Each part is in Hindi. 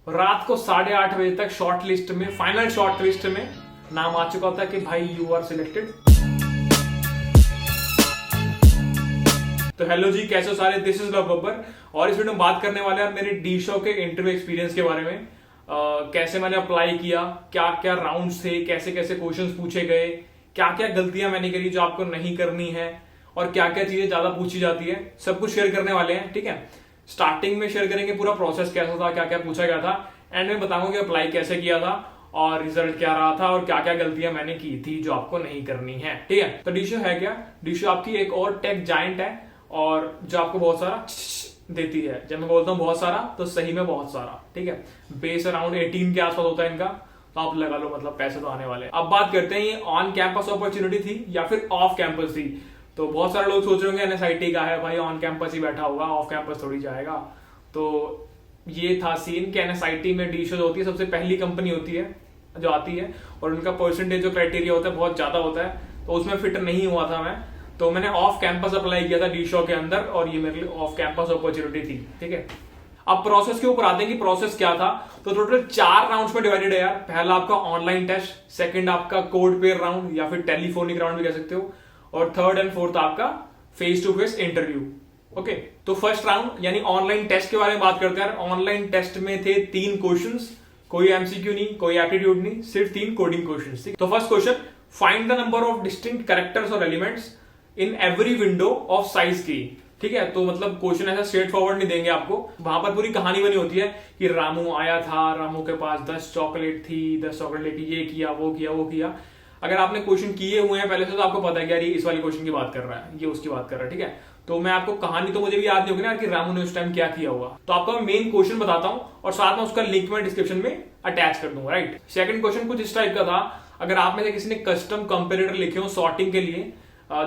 रात को 8:30 बजे तक शॉर्ट लिस्ट में, फाइनल शॉर्ट लिस्ट में नाम आ चुका था कि भाई यू आर सिलेक्टेड। तो हेलो जी, कैसे हो सारे, दिस इज लव बब्बर। और इस वीडियो में बात करने वाले हैं मेरे डी शो के इंटरव्यू एक्सपीरियंस के बारे में। कैसे मैंने अप्लाई किया, क्या क्या राउंड्स थे, कैसे कैसे क्वेश्चंस पूछे गए, क्या क्या गलतियां मैंने करी जो आपको नहीं करनी है, और क्या क्या चीजें ज्यादा पूछी जाती है, सब कुछ शेयर करने वाले हैं। ठीक है, स्टार्टिंग में शेयर करेंगे पूरा प्रोसेस कैसा था, क्या क्या पूछा गया था, एंड में बताऊंगा कि अप्लाई कैसे किया था और रिजल्ट क्या रहा था और क्या क्या गलतियां मैंने की थी जो आपको नहीं करनी है। ठीक है, तो डीशो है क्या? डीशो आपकी एक और टेक जायंट है और जो आपको बहुत सारा देती है। जब मैं बोलता हूँ बहुत सारा तो सही में बहुत सारा। ठीक है, बेस अराउंड 18 के आसपास होता है इनका, तो आप लगा लो, मतलब पैसे तो आने वाले हैं। अब बात करते हैं ये ऑन कैंपस अपॉर्चुनिटी थी या फिर ऑफ कैंपस थी। तो बहुत सारे लोग सोच रहे होंगे एनएसआईटी का है भाई, ऑन कैंपस ही बैठा होगा, ऑफ कैंपस थोड़ी जाएगा। तो ये था सीन कि एनएसआईटी में डीशो होती है, सबसे पहली कंपनी होती है जो आती है, और उनका परसेंटेज जो क्राइटेरिया होता है बहुत ज्यादा होता है, तो उसमें फिट नहीं हुआ था मैं। तो मैंने ऑफ कैंपस अप्लाई किया था डीशो के अंदर, और ये मेरे लिए ऑफ कैंपस अपॉर्चुनिटी थी। ठीक है, अब प्रोसेस के ऊपर आते हैं कि प्रोसेस क्या था। तो टोटल 4 राउंड्स में डिवाइडेड है यार। पहला आपका ऑनलाइन टेस्ट, सेकंड आपका कोड पेयर राउंड या फिर टेलीफोनिक राउंड भी कह सकते हो, और थर्ड एंड फोर्थ आपका face to face interview. Okay, तो फर्स्ट राउंड यानी ऑनलाइन टेस्ट के बारे में बात करते हैं। ऑनलाइन टेस्ट में थे 3 क्वेश्चंस, कोई एमसीक्यू नहीं, कोई एप्टीट्यूड नहीं, सिर्फ 3 कोडिंग क्वेश्चंस। तो first question, find the number of distinct characters और elements in every window of size की। ठीक है, तो मतलब क्वेश्चन ऐसा स्ट्रेट फॉरवर्ड नहीं देंगे आपको, वहां पर पूरी कहानी बनी होती है कि रामू आया था, रामू के पास 10 चॉकलेट थी, 10 चॉकलेट लेके ये किया वो किया वो किया। अगर आपने क्वेश्चन किए हुए हैं पहले से तो आपको पता है कि यार ये इस वाले क्वेश्चन की बात कर रहा है, ये उसकी बात कर रहा है। ठीक है, तो मैं आपको कहानी तो मुझे भी याद नहीं होगी ना कि रामू ने उस टाइम क्या किया होगा, तो आपको मेन क्वेश्चन बताता हूं और साथ में उसका लिंक मैं डिस्क्रिप्शन में अटैच कर दूंगा। राइट, सेकंड क्वेश्चन कुछ इस टाइप का था। अगर आप में से किसी ने कस्टम कंपेरेटर लिखे हो सॉर्टिंग के लिए,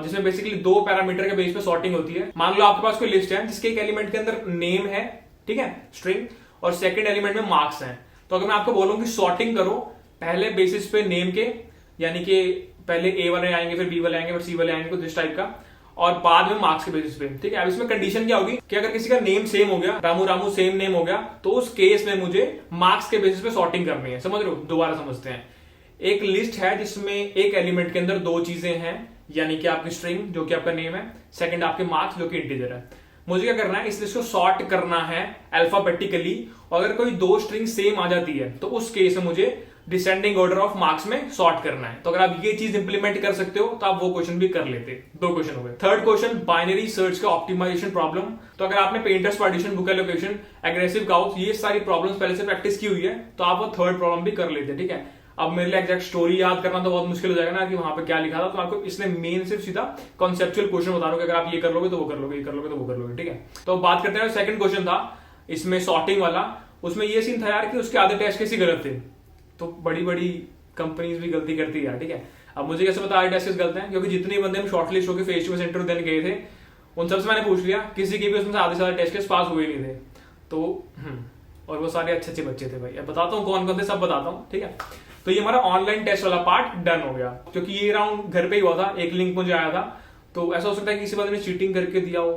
जिसमें बेसिकली 2 पैरामीटर के बेस पे सॉर्टिंग होती है। मान लो आपके पास कोई लिस्ट है जिसके एक एलिमेंट के अंदर नेम है, ठीक है, स्ट्रिंग, और सेकंड एलिमेंट में मार्क्स हैं। तो अगर मैं आपको बोलूं कि सॉर्टिंग करो पहले बेसिस पे नेम के, यानी कि पहले ए वाले आएंगे, फिर बी वाले आएंगे, फिर सी वाले आएंगे, कुछ इस टाइप का, और बाद में मार्क्स के बेसिस पे। ठीक है, अब इसमें कंडीशन क्या होगी कि अगर किसी का नेम सेम हो गया, रामू रामू सेम नेम हो गया, तो उस केस में मुझे मार्क्स के बेसिस पे सॉर्टिंग करनी है। समझ रहे हो? दोबारा समझते हैं। एक लिस्ट है जिसमें एक एलिमेंट के अंदर 2 चीजें हैं, यानी कि आपकी स्ट्रिंग जो कि आपका नेम है, सेकंड आपके मार्क्स जो कि इंटीजर है। मुझे क्या करना है, इस लिस्ट को सॉर्ट करना है अल्फाबेटिकली, और अगर कोई 2 स्ट्रिंग सेम आ जाती है तो उस केस में मुझे डिसेंडिंग ऑर्डर ऑफ मार्क्स में सॉर्ट करना है। तो अगर आप ये चीज इंप्लीमेंट कर सकते हो तो आप वो क्वेश्चन भी कर लेते। 2 क्वेश्चन हो गए। थर्ड क्वेश्चन, बाइनरी सर्च का ऑप्टिमाइजेशन प्रॉब्लम। तो अगर आपने painters partition, book allocation, aggressive cows, ये सारी प्रॉब्लम्स पहले से प्रैक्टिस की हुई है तो आप वो थर्ड प्रॉब्लम भी कर लेते। ठीक है, अब मेरे लिए एग्जैक्ट स्टोरी याद करना तो बहुत मुश्किल हो जाएगा ना कि वहां पे क्या लिखा था, तो आपको इसलिए मेन सिर्फ सीधा कॉन्सेप्चुअल क्वेश्चन बता रहा हूं कि अगर आप ये कर लोगे तो वो कर लोगे, ये कर लोगे तो वो कर लोगे। ठीक है, तो बात करते हैं सेकंड क्वेश्चन था इसमें सॉर्टिंग वाला। उसमें ये सीन था यार कि उसके आधे टेस्ट कैसे गलत थे, तो बड़ी बड़ी कंपनीज भी गलती करती है यार। ठीक है, अब मुझे कैसे पता आधे टेस्ट कैसे गलत हैं, क्योंकि जितने बंदे हम शॉर्टलिस्ट होकर फेस टू फेस इंटरव्यू देने गए थे उन सबसे मैंने पूछ लिया, किसी के भी उसमें से आधे से ज्यादा टेस्ट केस पास हुए नहीं थे। तो और वो सारे अच्छे अच्छे बच्चे थे भाई। अब बताता हूँ कौन कौन थे, सब बताता हूँ। ठीक है, तो ये हमारा ऑनलाइन टेस्ट वाला पार्ट डन हो गया, क्योंकि ये राउंड घर पे ही हुआ था, एक लिंक मुझे आया था। तो ऐसा हो सकता है कि किसी बंदे ने चीटिंग करके दिया हो।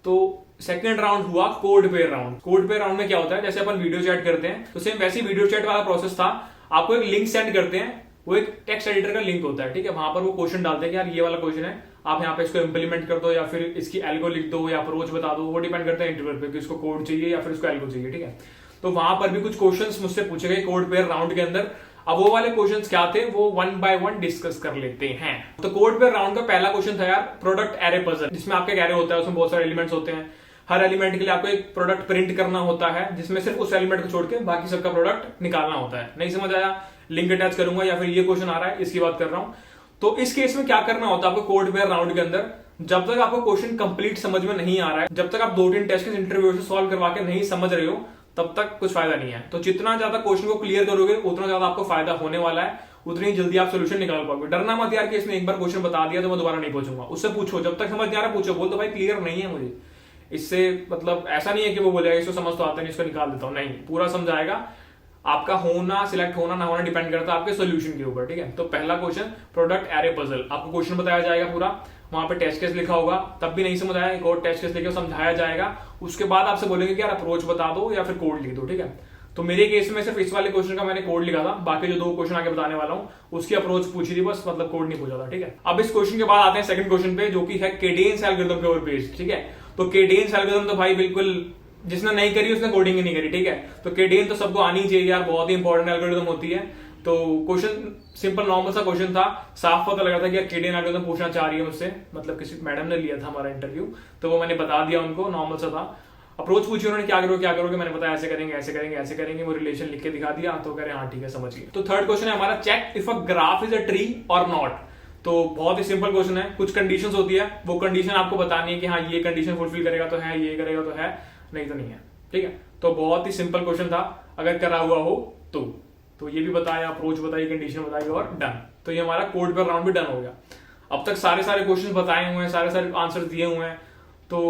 तो सेकंड राउंड हुआ code pair round. Code pair round में क्या होता है, जैसे अपन वीडियो चैट करते हैं तो सेम वैसे वीडियो चैट वाला प्रोसेस था। आपको एक लिंक सेंड करते हैं, वो एक टेक्स्ट एडिटर का लिंक होता है। ठीक है, वहां पर वो क्वेश्चन डालते हैं कि यार ये वाला क्वेश्चन है, आप यहाँ पे इसको इंप्लीमेंट कर दो या फिर इसकी एल्गो लिख दो या अप्रोच बता दो। वो डिपेंड करता है इंटरव्यू पे कि इसको कोड चाहिए या फिर इसको एल्गो चाहिए। ठीक है, तो वहां पर भी कुछ क्वेश्चंस मुझसे पूछे गए कोड पेयर राउंड के अंदर। अब वो वाले क्वेश्चंस क्या थे वो 1 बाय 1 डिस्कस कर लेते हैं। तो कोड पेयर राउंड का पहला क्वेश्चन था यार प्रोडक्ट एरे पजल, जिसमें आपका एक एरे होता है, उसमें बहुत सारे एलिमेंट्स होते हैं। हर एलिमेंट के लिए आपको एक प्रोडक्ट प्रिंट करना होता है, जिसमें सिर्फ उस एलिमेंट को छोड़ के बाकी सबका प्रोडक्ट निकालना होता है। नहीं समझ आया, लिंक अटैच करूंगा, या फिर ये क्वेश्चन आ रहा है इसकी बात कर रहा हूं। तो इस केस में क्या करना होता है आपको कोड पेयर राउंड के अंदर, जब तक आपको क्वेश्चन कंप्लीट समझ में नहीं आ रहा है, जब तक आप 2-3 टेस्ट के इंटरव्यू से सॉल्व करवा के नहीं समझ रहे हो, तब तक कुछ फायदा नहीं है। तो जितना ज्यादा क्वेश्चन को क्लियर करोगे उतना ज्यादा आपको फायदा होने वाला है, उतनी जल्दी आप सोल्यूशन निकाल पाओगे। डरना मत यार कि इसने एक बार क्वेश्चन बता दिया तो मैं दोबारा नहीं पूछूंगा। उससे पूछो, जब तक समझ नहीं आ रहा पूछो, बोल दो भाई क्लियर नहीं है मुझे। इससे मतलब ऐसा नहीं है कि वो बोलेगा इसको समझ तो आता नहीं, इसको निकाल देता हूं, नहीं, पूरा समझाएगा। आपका होना, सिलेक्ट होना ना होना डिपेंड करता है आपके सोल्यूशन के ऊपर। ठीक है, तो पहला क्वेश्चन प्रोडक्ट एरे पजल, आपको क्वेश्चन बताया जाएगा पूरा, वहां पे टेस्ट केस लिखा होगा, तब भी नहीं समझ आया एक और टेस्ट केस लेके समझाया जाएगा। उसके बाद आपसे बोलेंगे कि यार अप्रोच बता दो या फिर कोड लिख दो। ठीक है, तो मेरे केस में सिर्फ इस वाले क्वेश्चन का मैंने कोड लिखा था, बाकी जो 2 क्वेश्चन आगे बताने वाला हूँ उसकी अप्रोच पूछी थी बस, मतलब कोड नहीं पूछा था। ठीक है, अब इस क्वेश्चन के बाद आते हैं सेकंड क्वेश्चन पे, जो कि है केडेंस एल्गोरिथम के ऊपर बेस्ड। ठीक है, तो केडेंस एल्गोरिथम तो भाई बिल्कुल जिसने नहीं करी उसने कोडिंग ही नहीं करी। ठीक है, तो केडेन तो सबको आनी चाहिए यार, बहुत ही इंपॉर्टेंट एल्गोरिथम होती है। तो क्वेश्चन सिंपल नॉर्मल सा क्वेश्चन था, साफ पता लगा था कि केडेन एल्गोरिथम पूछना चाह रही है मुझसे, मतलब किसी मैडम ने लिया था हमारा इंटरव्यू, तो वो मैंने बता दिया उनको, नॉर्मल सा था। अप्रोच पूछी उन्होंने, क्या करोगे, मैंने बताया ऐसे करेंगे ऐसे करेंगे ऐसे करेंगे, वो रिलेशन लिख के दिखा दिया, तो कह रहे हाँ ठीक है समझ गए। तो थर्ड क्वेश्चन है हमारा, check if a graph is a tree और नॉट। तो बहुत ही सिंपल क्वेश्चन है, कुछ कंडीशंस होती है, वो कंडीशन आपको बतानी है कि हाँ ये कंडीशन फुलफिल करेगा तो है, ये करेगा तो है, नहीं तो नहीं है। ठीक है, तो बहुत ही सिंपल क्वेश्चन था, अगर करा हुआ हो तो ये भी बताया, अप्रोच बताई, कंडीशन बताई और डन। तो ये हमारा कोड पर राउंड भी डन हो गया। अब तक सारे क्वेश्चन बताए हुए हैं, सारे आंसर दिए हुए हैं, तो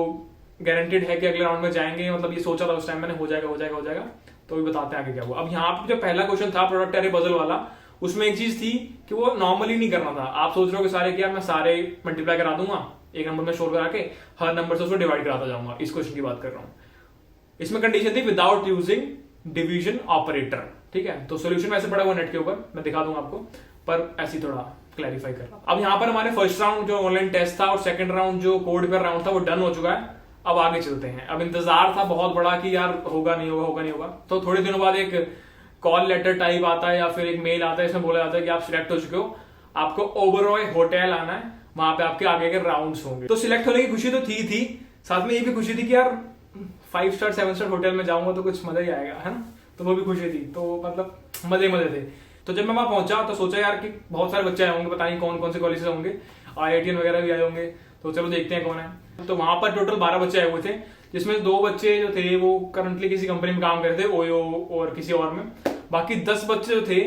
गारंटेड है कि अगले राउंड में जाएंगे, मतलब ये सोचा था उस टाइम मैंने, हो जाएगा। तो भी बताते हैं आगे क्या हुआ। अब यहाँ पे जो पहला क्वेश्चन था प्रोडक्ट एरे पजल वाला, उसमें एक चीज थी कि वो नॉर्मली नहीं करना था। आप सोच रहे हो कि सारे क्या मैं सारे मल्टीप्लाई करा दूंगा एक नंबर में शोर करा के, हर नंबर से उसको डिवाइड कराता जाऊंगा, इस क्वेश्चन की बात कर रहा हूँ। इसमें कंडीशन थी विदाउट यूजिंग डिवीजन ऑपरेटर। ठीक है, तो सोल्यूशन वैसे पड़ा हुआ नेट के ऊपर, मैं दिखा दूंगा आपको, पर ऐसी थोड़ा क्लैरिफाई कर रहा। अब यहाँ पर हमारे फर्स्ट राउंड जो ऑनलाइन टेस्ट था और सेकंड राउंड जो कोड पर राउंड था वो डन हो चुका है। अब आगे चलते हैं। अब इंतजार था बहुत बड़ा कि यार होगा नहीं होगा, तो थोड़े दिनों बाद एक कॉल लेटर टाइप आता है या फिर एक मेल आता है, इसमें बोला जाता है कि आप सिलेक्ट हो चुके हो, आपको ओबरॉय होटल आना है, वहां पे आपके आगे के राउंड्स होंगे। तो सिलेक्ट होने की खुशी तो थी, साथ में ये भी खुशी थी कि यार 5 स्टार 7 स्टार होटल में जाऊंगा तो कुछ मजा ही आएगा, है ना, तो वो भी खुशी थी। तो मतलब मजे थे। तो जब मैं वहां पहुंचा तो सोचा यार कि बहुत सारे बच्चे आए होंगे, पता नहीं कौन कौन से कॉलेजेस होंगे, IITian वगैरह भी आए होंगे, तो चलो देखते हैं कौन है। तो वहां पर टोटल 12 बच्चे आए हुए थे, जिसमें 2 बच्चे जो थे वो करंटली किसी कंपनी में काम कर रहे थे, ओयो और किसी और में। बाकी 10 बच्चे जो थे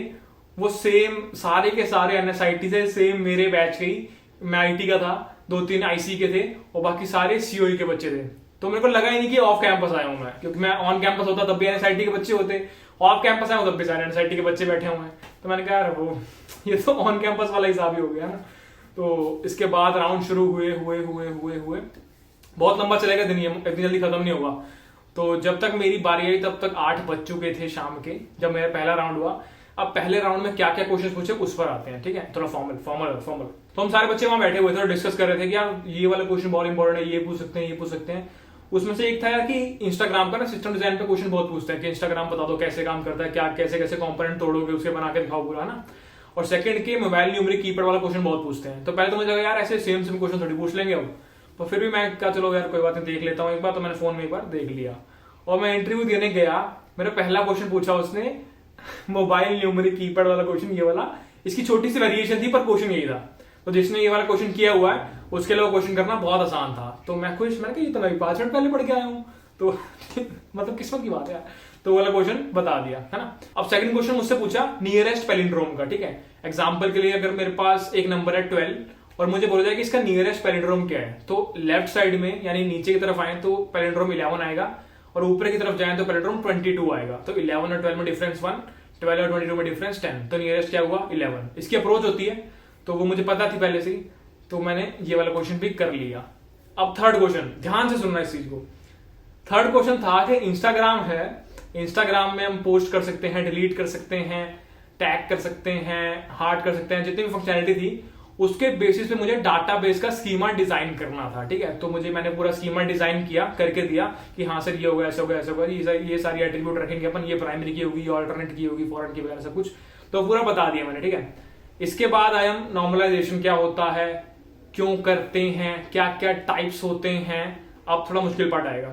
वो सेम सारे के सारे NSIT से, सेम मेरे बैच के ही, मैं IT का था, 2-3 IC के थे और बाकी सारे COE के बच्चे थे। तो मेरे को लगा ही नहीं कि ऑफ कैंपस आया हूं मैं, क्योंकि मैं ऑन कैंपस होता तब भी NSIT के बच्चे होते, ऑफ कैंपस आया हूं तब भी सारे NSIT के बच्चे बैठे हुए हैं। तो मैंने कहा यार वो ये तो ऑन कैंपस वाला हिसाब ही हो गया ना। तो इसके बाद राउंड शुरू हुए बहुत लंबा चलेगा दिन, ये इतनी जल्दी खत्म नहीं होगा। तो जब तक मेरी बारी आई तब तक 8 बज चुके थे शाम के, जब मेरा पहला राउंड हुआ। अब पहले राउंड में क्या क्या क्वेश्चन पूछे उस पर आते हैं। ठीक है, थोड़ा फॉर्मल। तो हम सारे बच्चे वहां बैठे हुए थे और डिस्कस कर रहे थे कि यार ये वाला क्वेश्चन बहुत इंपॉर्टेंट है, ये पूछ सकते हैं। उसमें से एक था यार कि इंस्टाग्राम का ना सिस्टम डिजाइन पे क्वेश्चन बहुत पूछते हैं कि इंस्टाग्राम बता दो कैसे काम करता है, क्या कैसे कंपोनेंट तोड़ोगे उसके बना के दिखाओ पूरा ना। और सेकंड के मोबाइल न्यूमेरिक कीपैड वाला क्वेश्चन बहुत पूछते हैं। तो पहले तो मुझे लगा यार ऐसे सेम क्वेश्चन थोड़ी पूछ लेंगे अब, तो फिर भी मैं क्या चलो यार कोई बात नहीं, देख लेता हूँ एक बार। तो मैंने फोन में एक बार देख लिया और मैं इंटरव्यू देने गया। मेरा पहला क्वेश्चन पूछा उसने मोबाइल न्यूमेरिक कीपैड वाला क्वेश्चन, ये वाला, इसकी छोटी सी वेरिएशन थी पर क्वेश्चन यही था। तो जिसने ये वाला क्वेश्चन किया हुआ है उसके लिए वो क्वेश्चन करना बहुत आसान था। तो मैं खुश, मैंने कहा ये तो मैं 5 मिनट पहले पढ़ के आया हूँ, तो मतलब किस्मत की बात है। तो वाला क्वेश्चन बता दिया, है ना। अब सेकंड क्वेश्चन मुझसे पूछा नियरेस्ट पैलिंड्रोम का। ठीक है, एग्जांपल के लिए अगर मेरे पास एक नंबर है 12 और मुझे बोला जाए कि इसका नियरेस्ट पैलिंड्रोम क्या है, तो लेफ्ट साइड में यानी नीचे की तरफ आए तो पैलिंड्रोम 11 आएगा और ऊपर की तरफ जाए तो पैलिंड्रोम 22 आएगा। तो 11 और 12 में डिफरेंस 1, 12 और 22 में डिफरेंस 10, तो नियरेस्ट क्या हुआ 11। इसकी अप्रोच होती है, तो वो मुझे पता थी पहले से ही, तो मैंने ये वाला क्वेश्चन भी कर लिया। अब थर्ड क्वेश्चन, ध्यान से सुनना इस चीज को। थर्ड क्वेश्चन था कि इंस्टाग्राम है, इंस्टाग्राम में हम पोस्ट कर सकते हैं, डिलीट कर सकते हैं, टैग कर सकते हैं, हार्ट कर सकते हैं, जितनी भी फंक्शनैलिटी थी उसके बेसिस पे मुझे डाटाबेस का स्कीमा डिजाइन करना था। ठीक है, तो मैंने पूरा स्कीमा डिजाइन किया, करके दिया कि हाँ सर ये होगा, ऐसा होगा, ऐसा होगा, ये सारी एट्रीब्यूट रखेंगे अपन, ये प्राइमरी की होगी, ऑल्टरनेट की होगी, फॉरेन की वगैरह सब कुछ, तो पूरा बता दिया मैंने। ठीक है, इसके बाद आई एम नॉर्मलाइजेशन क्या होता है, क्यों करते हैं, क्या क्या टाइप्स होते हैं। अब थोड़ा मुश्किल पार्ट आएगा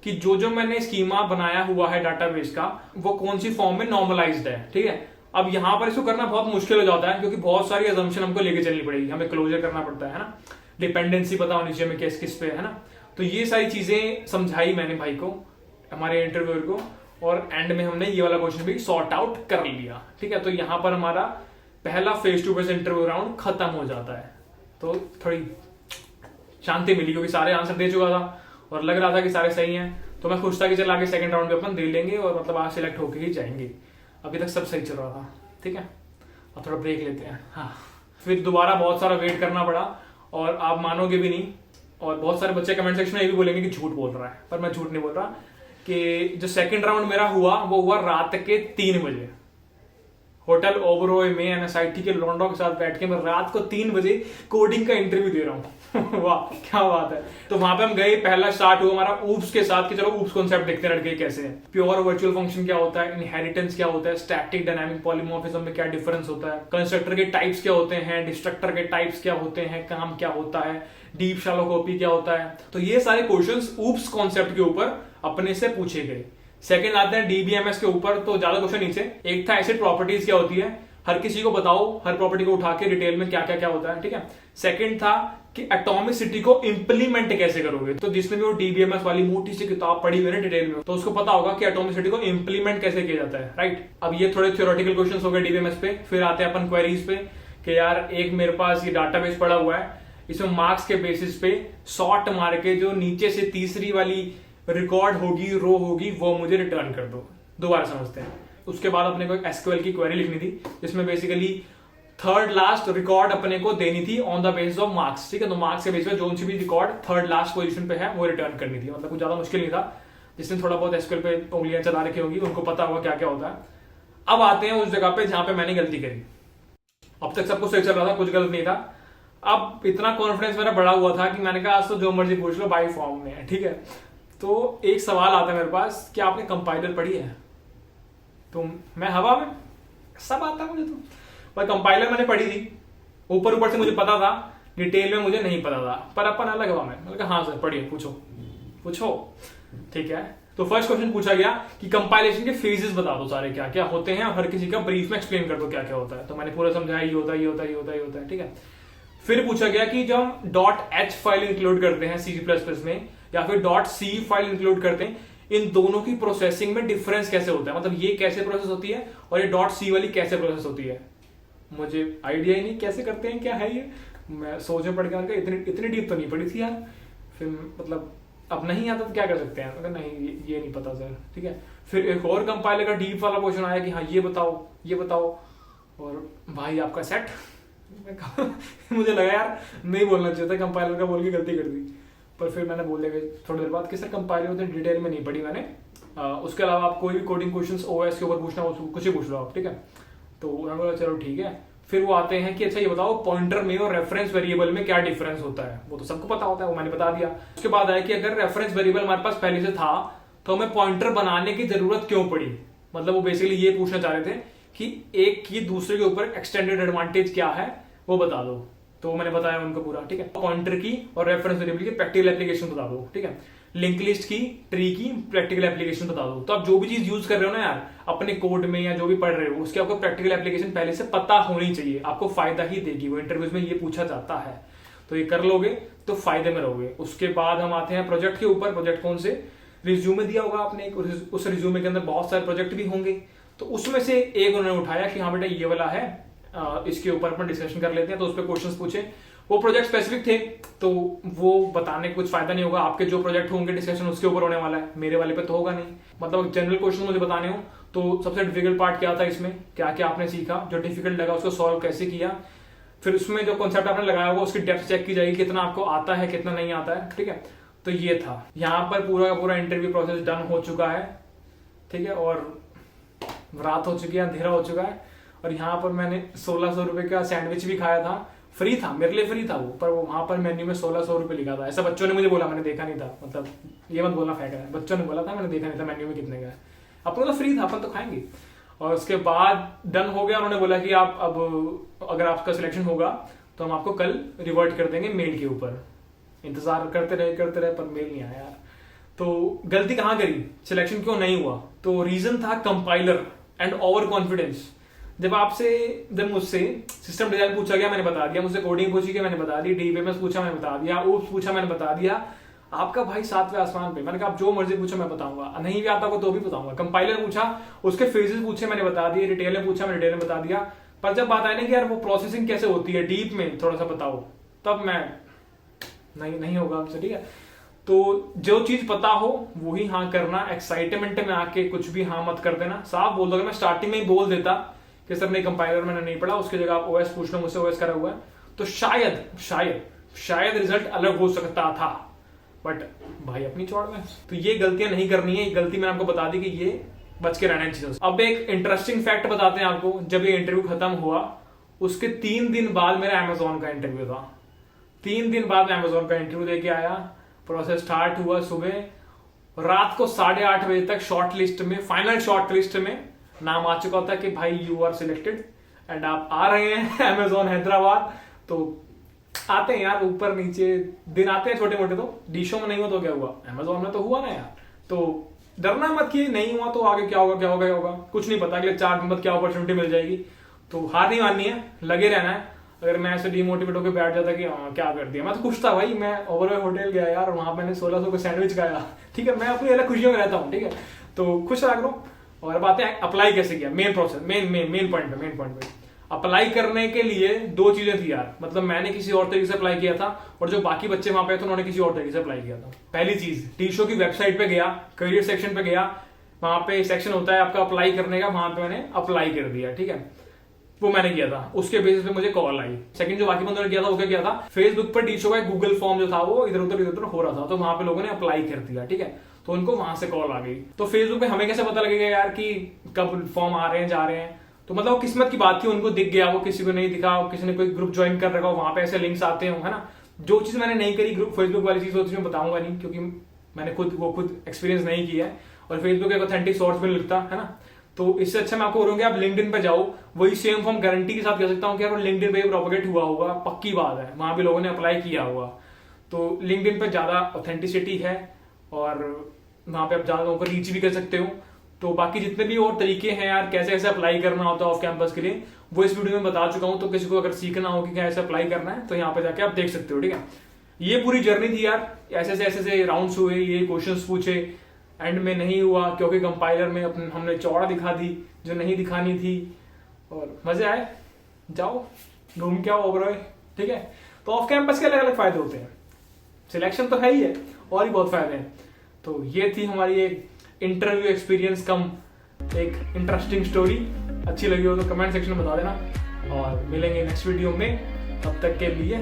कि जो मैंने स्कीमा बनाया हुआ है डाटाबेस का वो कौन सी फॉर्म में नॉर्मलाइज्ड है। ठीक है, अब यहां पर इसको करना बहुत मुश्किल हो जाता है क्योंकि बहुत सारी अजम्पशन हमको लेके चलनी पड़ेगी, हमें क्लोजर करना पड़ता है ना, डिपेंडेंसी पता होनी चाहिए हमें किस पे, है ना। तो ये सारी चीजें समझाई मैंने भाई को, हमारे इंटरव्यूअर को, और एंड में हमने ये वाला क्वेश्चन भी सॉर्ट आउट कर लिया। ठीक है, तो यहां पर हमारा पहला face to face interview round खत्म हो जाता है। तो थोड़ी शांति मिली क्योंकि सारे आंसर दे चुका था और लग रहा था कि सारे सही हैं, तो मैं खुश था कि चल आगे सेकंड राउंड में अपन दे लेंगे और मतलब आज सिलेक्ट होके ही जाएंगे। अभी तक सब सही चल रहा था। ठीक है, अब थोड़ा ब्रेक लेते हैं। हाँ, फिर दोबारा बहुत सारा वेट करना पड़ा और आप मानोगे भी नहीं, और बहुत सारे बच्चे कमेंट सेक्शन में ये भी बोलेंगे कि झूठ बोल रहा है, पर मैं झूठ नहीं बोल रहा कि जो सेकंड राउंड मेरा हुआ वो हुआ रात के 3 बजे होटल ओबरॉय में एनएसआईटी के लॉन्डो के साथ बैठ के मैं रात को 3 बजे कोडिंग का इंटरव्यू दे रहा हूँ। वाह क्या बात है। तो वहां पे हम गए, पहला स्टार्ट हुआ हमारा ऊप्स के साथ कि चलो ऊप्स कॉन्सेप्ट देखते हैं लड़के कैसे है, प्योर वर्चुअल फंक्शन क्या होता है, इनहेरिटेंस क्या होता है, स्टैटिक डायनामिक पॉलीमॉर्फिज्म में क्या डिफरेंस होता है, कंस्ट्रक्टर के टाइप्स क्या होते हैं, डिस्ट्रक्टर के टाइप्स क्या होते हैं, काम क्या होता है, डीप शैलो कॉपी क्या होता है। तो ये सारे क्वेश्चंस ऊप्स कॉन्सेप्ट के ऊपर अपने से पूछे गए। सेकंड आते हैं डीबीएमएस के ऊपर, तो ज्यादा क्वेश्चन नीचे। एक था एसिड प्रॉपर्टीज क्या होती है, हर किसी को बताओ हर प्रॉपर्टी को उठा के डिटेल में क्या क्या क्या होता है, ठीक है। सेकंड था कि एटॉमिसिटी को इंप्लीमेंट कैसे करोगे, तो जिसने भी वो डीबीएमएस वाली मोटी सी किताब पढ़ी हुई है डिटेल में, तो उसको पता होगा कि एटॉमिसिटी को इंप्लीमेंट कैसे किया जाता है, राइट। अब ये थोड़े थ्योरेटिकल क्वेश्चंस हो गए डीबीएमएस पे। फिर आते हैं अपन क्वेरीज पे कि यार एक मेरे पास ये डाटाबेस पड़ा हुआ है, इसमें मार्क्स के बेसिस पे सॉर्ट मार के जो नीचे से तीसरी वाली रिकॉर्ड होगी, रो होगी, वो मुझे रिटर्न कर दो। दोबारा समझते हैं। उसके बाद अपने को एक एसक्यूएल की क्वेरी लिखनी थी जिसमें बेसिकली थर्ड लास्ट रिकॉर्ड अपने को देनी थी on the basis of marks, ठीक है। तो मार्क्स के बेसिस पे जो सी भी रिकॉर्ड थर्ड लास्ट पोजीशन पे है वो रिटर्न करनी थी। मतलब कुछ ज्यादा मुश्किल नहीं था, जिसने थोड़ा बहुत एसक्यूएल पे उंगलियां चला रखी होगी उनको पता होगा क्या क्या होता है। अब आते हैं उस जगह पे जहां पे मैंने गलती करी। अब तक सब कुछ सही चल रहा था, कुछ गलत नहीं था। अब इतना कॉन्फिडेंस मेरा बढ़ा हुआ था कि मैंने कहा आज तो जो मर्जी पूछ लो, बाई फॉर्म में है, ठीक है। तो एक सवाल आता है मेरे पास कि आपने कंपाइलर पढ़ी है? तो मैं हवा में सब आता मुझे, तो पर कंपाइलर मैंने पढ़ी थी, ऊपर ऊपर से मुझे पता था, डिटेल में मुझे नहीं पता था, पर अपन अलग हवा में। मैंने कहा हाँ सर पढ़िए, पूछो पूछो, ठीक है। तो फर्स्ट क्वेश्चन पूछा गया कि कंपाइलेशन के फेजेस बता दो सारे क्या क्या होते हैं, और हर किसी का ब्रीफ में एक्सप्लेन कर दो क्या क्या होता है। तो मैंने पूरा समझाया ये होता है, ये होता है, ये होता है, ये होता है, ठीक है। फिर पूछा गया कि जब हम .h फाइल इंक्लूड करते हैं C++ में या फिर .c फाइल इंक्लूड करते हैं, इन दोनों की प्रोसेसिंग में डिफरेंस कैसे होता है, मतलब ये कैसे प्रोसेस होती है और ये .c वाली कैसे प्रोसेस होती है। मुझे आइडिया ही नहीं कैसे करते हैं, क्या है ये। मैं सोचे पढ़ के इतनी डीप तो नहीं पड़ी थी यार। फिर मतलब अब नहीं आता तो क्या कर सकते हैं, अगर नहीं ये नहीं पता सर, ठीक है। फिर एक और कंपाइलर का डीप वाला क्वेश्चन आया कि हाँ ये बताओ, ये बताओ, और भाई आपका सेट। मुझे लगा यार नहीं बोलना चाहिए था, कंपाइलर का बोल के गलती कर दी। पर फिर मैंने बोल दिया थोड़ी देर बाद कि सर कंपाइलर उतनी डिटेल में नहीं पढ़ी मैंने। उसके अलावा आप कोई भी कोडिंग क्वेश्चंस ओएस के ऊपर पूछना हो कुछ ही पूछ लो आप, ठीक है। तो उन्होंने बोला चलो ठीक है। फिर वो आते हैं कि अच्छा ये बताओ पॉइंटर में और रेफरेंस वेरिएबल में क्या डिफरेंस होता है। वो तो सबको पता होता है, वो मैंने बता दिया। उसके बाद आया कि अगर रेफरेंस वेरिएबल हमारे पास पहले से था तो हमें पॉइंटर बनाने की जरूरत क्यों पड़ी। मतलब वो बेसिकली ये पूछना चाह रहे थे कि एक की दूसरे के ऊपर एक्सटेंडेड एडवांटेज क्या है वो बता दो। तो मैंने बताया उनको पूरा, ठीक है। पॉइंटर की और रेफरेंस वेरिएबल की प्रैक्टिकल एप्लीकेशन बता दो, ठीक है। लिंक लिस्ट की, ट्री की प्रैक्टिकल एप्लीकेशन बता दो। तो आप जो भी चीज यूज कर रहे हो ना यार अपने कोड में या जो भी पढ़ रहे हो, उसकी आपको प्रैक्टिकल एप्लीकेशन पहले से पता होनी चाहिए, आपको फायदा ही देगी। वो इंटरव्यूज में ये पूछा जाता है, तो ये कर लोगे तो फायदे में रहोगे। उसके बाद हम आते हैं प्रोजेक्ट के ऊपर। प्रोजेक्ट कौन से, रिज्यूमे दिया होगा आपने, उस रिज्यूमे के अंदर बहुत सारे प्रोजेक्ट भी होंगे, तो उसमें से एक उन्होंने उठाया कि हाँ बेटा ये वाला है, इसके ऊपर अपन डिस्कशन कर लेते हैं। तो उस पर क्वेश्चंस पूछे, वो प्रोजेक्ट स्पेसिफिक थे, तो वो बताने का कुछ फायदा नहीं होगा। आपके जो प्रोजेक्ट होंगे डिस्कशन उसके ऊपर होने वाला है, मेरे वाले पे तो होगा नहीं। मतलब जनरल क्वेश्चन मुझे बताने हो तो सबसे डिफिकल्ट पार्ट क्या था इसमें, क्या क्या आपने सीखा, जो डिफिकल्ट लगा उसको सॉल्व कैसे किया। फिर उसमें जो कॉन्सेप्ट आपने लगाया होगा उसकी डेप्थ चेक की जाएगी, कितना आपको आता है कितना नहीं आता है, ठीक है। तो ये था, यहाँ पर पूरा का पूरा इंटरव्यू प्रोसेस डन हो चुका है, ठीक है। और रात हो चुकी है, अंधेरा हो चुका है, और यहाँ पर मैंने 1600 रुपए का सैंडविच भी खाया था। फ्री था, मेरे लिए फ्री था वो, पर वो वहां पर मेन्यू में 1600 रुपए लिखा था। ऐसा बच्चों ने मुझे बोला, मैंने देखा नहीं था। मतलब ये मत बोलना फेंक रहा है, बच्चों ने बोला था, मैंने देखा नहीं था मेन्यू में कितने का है। अपन तो फ्री था, अपन तो खाएंगे। और उसके बाद डन हो गया। उन्होंने बोला कि आप अब अगर आपका सिलेक्शन होगा तो हम आपको कल रिवर्ट कर देंगे मेल के ऊपर। इंतजार करते रहे पर मेल नहीं आया यार। तो गलती कहाँ करी, सिलेक्शन क्यों नहीं हुआ, तो रीजन था कंपाइलर एंड ओवर कॉन्फिडेंस। जब मुझसे सिस्टम डिजाइन पूछा गया मैंने बता दिया, मुझसे कोडिंग पूछी गई मैंने बता दी, डीबीएमएस पूछा मैंने बता दिया, ओप्स पूछा मैंने बता दिया। आपका भाई 7वें आसमान पे। मैंने कहा आप जो मर्जी पूछो मैं बताऊंगा, नहीं भी आता होगा तो भी बताऊंगा। कंपाइलर पूछा, उसके फेजेस पूछे मैंने बता दिए, डिटेल में पूछा मैंने डिटेल में बता दिया। पर जब बात आई ना कि यार वो प्रोसेसिंग कैसे होती है डीप में थोड़ा सा बताओ, तब मैं नहीं होगा हमसे, ठीक है। तो जो चीज पता हो वही हाँ करना, एक्साइटमेंट में आके कुछ भी हाँ मत कर देना। साफ बोल दो। अगर मैं स्टार्टिंग में ही बोल देता कि सर नहीं कंपाइलर मैंने नहीं पढ़ा, उसकी जगह आप ओएस पूछ लो मुझसे, ओएस करा हुआ है, तो शायद रिजल्ट अलग हो सकता था। बट भाई अपनी चौड़ में। तो ये गलतियां नहीं करनी है, ये गलती मैंने आपको बता दी कि ये बच के रहना चाहिए। अब एक इंटरेस्टिंग फैक्ट बताते हैं आपको। जब ये इंटरव्यू खत्म हुआ उसके 3 दिन बाद मेरा अमेजोन का इंटरव्यू था। 3 दिन बाद अमेजोन का इंटरव्यू देके आया, प्रोसेस स्टार्ट हुआ। सुबह रात को 8:30 बजे तक शॉर्ट लिस्ट में, फाइनल शॉर्ट लिस्ट में नाम आ चुका था कि भाई यू आर सिलेक्टेड एंड आप आ रहे हैं अमेजोन हैदराबाद। तो आते हैं यार, ऊपर नीचे दिन आते हैं छोटे मोटे। तो डीशो में नहीं हुआ तो क्या हुआ, अमेजोन में तो हुआ ना यार। तो डरना मत कि नहीं हुआ तो आगे क्या होगा क्या होगा क्या होगा, कुछ नहीं पता अगले 4 दिन बाद क्या अपॉर्चुनिटी मिल जाएगी। तो हार नहीं माननी है, लगे रहना है। अगर मैं ऐसे डिमोटिवेट होकर बैठ जाता कि क्या कर दिया, मैं तो खुश था भाई। मैं ओवरऑल होटल गया यार, वहां मैंने 1600 का सैंडविच खाया, ठीक है। मैं अपनी अलग खुशियों में रहता हूँ, ठीक है। तो खुश रह करो। और बातें अप्लाई कैसे किया, मेन प्रोसेस, मेन पॉइंट पे अप्लाई करने के लिए 2 चीजें थी यार। मतलब मैंने किसी और तरीके से अप्लाई किया था और जो बाकी बच्चे वहां पे थे उन्होंने किसी और तरीके से अप्लाई किया था। पहली चीज, टीशो की वेबसाइट पे गया, करियर सेक्शन पे गया, वहां पे सेक्शन होता है आपका अप्लाई करने का, वहां पे मैंने अप्लाई कर दिया, ठीक है। वो मैंने किया था, उसके बेसिस पे मुझे कॉल आई। सेकंड जो बाकी बंदों ने किया था वो क्या किया था, फेसबुक पर टीशो का गूगल फॉर्म जो था वो इधर उधर हो रहा था, तो वहां पे लोगों ने अप्लाई कर दिया, ठीक है। तो उनको वहां से कॉल आ गई। तो फेसबुक पे हमें कैसे पता लगेगा यार कि कब फॉर्म आ रहे हैं जा रहे हैं। तो मतलब वो किस्मत की बात थी, उनको दिख गया, वो किसी को नहीं दिखा, किसी ने कोई ग्रुप ज्वाइन कर रखा हो, वहां पे ऐसे लिंक्स आते हो, है ना। जो चीज मैंने नहीं करी ग्रुप फेसबुक वाली चीज, वो चीज मैं बताऊंगा नहीं, क्योंकि मैंने खुद एक्सपीरियंस नहीं किया है और फेसबुक एक ऑथेंटिक सोर्स पे लिखता है ना। तो इससे अच्छा मैं आपको बोलूंगा आप लिंक्डइन पे जाओ, वही सेम फॉर्म गारंटी के साथ कह सकता हूँ कि यार लिंक्डइन पे प्रोपोगेट हुआ होगा, पक्की बात है, वहां भी लोगों ने अप्लाई किया होगा। तो लिंक्डइन पे ज्यादा ऑथेंटिसिटी है और वहां पे आप ज्यादा लोगों को रीच भी कर सकते हो। तो बाकी जितने भी और तरीके हैं यार कैसे कैसे अप्लाई करना होता है ऑफ कैंपस के लिए, वो इस वीडियो में बता चुका हूं। तो किसी को अगर सीखना हो कि कैसे अप्लाई करना है तो यहाँ पे जाके आप देख सकते हो, ठीक है। ये पूरी जर्नी थी यार, ऐसे राउंड्स हुए, ये क्वेश्चंस पूछे, एंड में नहीं हुआ क्योंकि कंपाइलर में हमने चौड़ा दिखा दी जो नहीं दिखानी थी। और मजे आए, जाओ घूम के आओ ओवरऑल, ठीक है। तो ऑफ कैंपस के अलग अलग फायदे होते हैं, सिलेक्शन तो है ही है और भी बहुत फायदे हैं। तो ये थी हमारी एक इंटरव्यू एक्सपीरियंस कम एक इंटरेस्टिंग स्टोरी। अच्छी लगी हो तो कमेंट सेक्शन में बता देना और मिलेंगे नेक्स्ट वीडियो में। तब तक के लिए